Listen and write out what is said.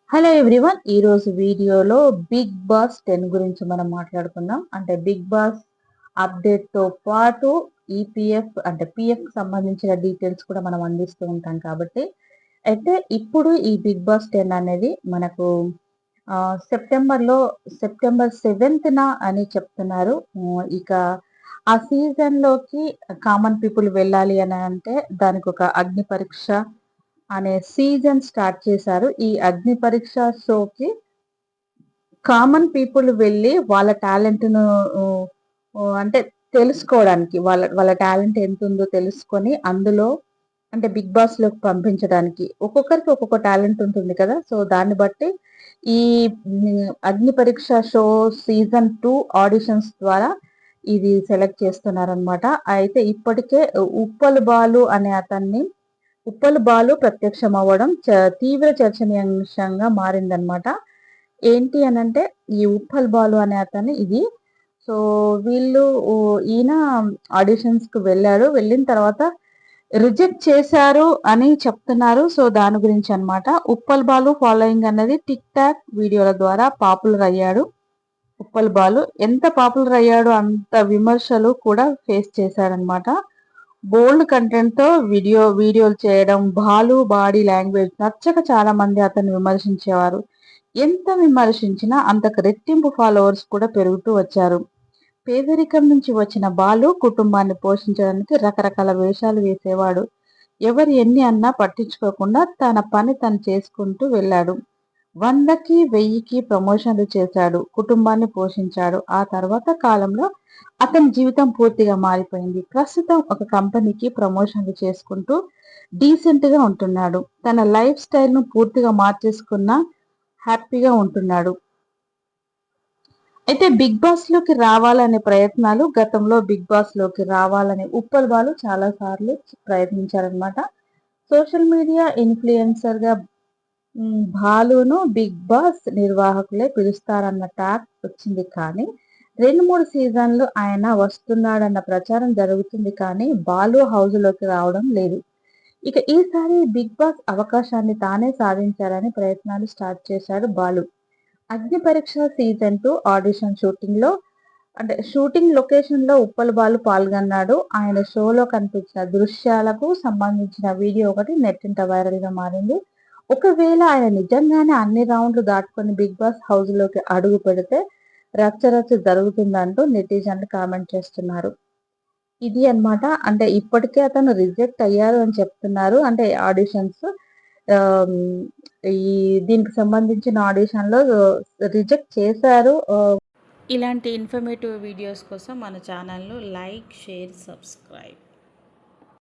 Hello everyone. ఈరోజు వీడియోలో big boss 10 గురించి మనం మాట్లాడుకుందాం. అంటే బిగ్ బాస్ అప్డేట్‌తో పాటు ఈపీఎఫ్ అంటే పీఎఫ్‌కి సంబంధించిన డీటెయిల్స్ కూడా మనం అందిస్తూ ఉంటాం కాబట్టి, అయితే ఇప్పుడు ఈ బిగ్ బాస్ 10 అనేది మనకు సెప్టెంబర్ 7న అని చెప్తున్నారు. ఇక ఆ సీజన్‌లోకి కామన్ పీపుల్ వెళ్ళాలి అని అంటే దానికొక అగ్ని పరీక్ష అనే సీజన్ స్టార్ట్ చేశారు. ఈ అగ్ని పరీక్ష షోకి కామన్ పీపుల్ వెళ్ళి వాళ్ళ టాలెంట్‌ను ఆహ్, అంటే తెలుసుకోవడానికి వాళ్ళ వాళ్ళ టాలెంట్ ఎంతుందో తెలుసుకొని అందులో అంటే బిగ్ బాస్‌లోకి పంపించడానికి. ఒక్కొక్కరికి ఒక్కొక్క టాలెంట్ ఉంటుంది కదా! సో, దాన్ని బట్టి ఈ అగ్ని పరీక్ష షో సీజన్ 2 ఆడిషన్స్ ద్వారా ఇది సెలెక్ట్ చేస్తున్నారనమాట. అయితే ఇప్పటికే ఉప్పల్ బాలు అనే అతన్ని ఉప్పల్ బాలు ప్రత్యక్షమవ్వడం తీవ్ర చర్చనీయాంశంగా మారిందనమాట. ఏంటి అనంటే, ఈ ఉప్పల్ బాలు అనే అతను ఇది. సో, వీళ్ళు ఈయన ఆడిషన్స్‌కి వెళ్ళాడు. వెళ్ళిన తర్వాత రిజెక్ట్ చేశారు అని చెప్తున్నారు. సో, దాని గురించనమాట. ఉప్పల్ బాలు ఫాలోయింగ్ అన్నది టిక్ టాక్ వీడియోల ద్వారా పాపులర్ అయ్యాడు. ఉప్పల్ బాలు ఎంత పాపులర్ అయ్యాడో అంత విమర్శలు కూడా ఫేస్ చేశాడనమాట. బోల్డ్ కంటెంట్‌తో వీడియోలు చేయడం, బాలు బాడీ లాంగ్వేజ్ నచ్చక చాలామంది అతన్ని విమర్శించేవారు. ఎంత విమర్శించినా అంతకు రెట్టింపు ఫాలోవర్స్ కూడా పెరుగుతూ వచ్చారు. పేదరికం నుంచి వచ్చిన బాలు కుటుంబాన్ని పోషించడానికి రకరకాల వేషాలు వేసేవాడు. ఎవరు ఎన్ని అన్నా పట్టించుకోకుండా తన పని తను చేసుకుంటూ వెళ్ళాడు. 100కి, 1000కి ప్రమోషన్లు చేశాడు. కుటుంబాన్ని పోషించాడు. ఆ తర్వాత కాలంలో అతని జీవితం పూర్తిగా మారిపోయింది. ప్రస్తుతం ఒక కంపెనీకి ప్రమోషన్లు చేసుకుంటూ డీసెంట్‌గా ఉంటున్నాడు. తన లైఫ్ స్టైల్‌ను పూర్తిగా మార్చేసుకున్న హ్యాపీగా ఉంటున్నాడు. అయితే బిగ్ బాస్‌లోకి రావాలనే ప్రయత్నాలు గతంలో బిగ్ బాస్‌లోకి రావాలని ఉప్పల్ బాలు చాలా సార్లు ప్రయత్నించారనమాట. సోషల్ మీడియా ఇన్‌ఫ్లుయెన్సర్‌గా బాలును బిగ్ బాస్ నిర్వాహకులే పిలుస్తారన్న టాక్ వచ్చింది కానీ, 2, 3 సీజన్‌లు ఆయన వస్తున్నాడన్న ప్రచారం జరుగుతుంది కానీ, బాలు హౌస్‌లోకి రావడం లేదు. ఇక ఈసారి బిగ్ బాస్ అవకాశాన్ని తానే సాధించాలని ప్రయత్నాలు స్టార్ట్ చేశాడు బాలు. అగ్ని పరీక్ష సీజన్ 2 ఆడిషన్ షూటింగ్‌లో అంటే షూటింగ్ లొకేషన్‌లో ఉప్పల్ బాలు పాల్గొన్నాడు. ఆయన షోలో కనిపించిన దృశ్యాలకు సంబంధించిన వీడియో ఒకటి నెట్టింట వైరల్‌గా మారింది. ఒకవేళ ఆయన నిజంగానే అన్ని రౌండ్‌లు దాటుకొని బిగ్ బాస్ హౌస్‌లోకి అడుగు పెడితే రచ్చ రచ్చ జరుగుతుందంటూ నెటిజన్లు కామెంట్ చేస్తున్నారు. ఇది అన్నమాట. అంటే ఇప్పటికే అతను రిజెక్ట్ అయ్యారు అని చెప్తున్నారు. అంటే ఆడిషన్స్ ఆహ్, హ్మ్, ఈ దీనికి సంబంధించిన ఆడిషన్‌లో రిజెక్ట్ చేశారు. ఇలాంటి ఇన్ఫర్మేటివ్ వీడియోస్ కోసం మన ఛానల్‌ను లైక్, షేర్, సబ్స్క్రైబ్.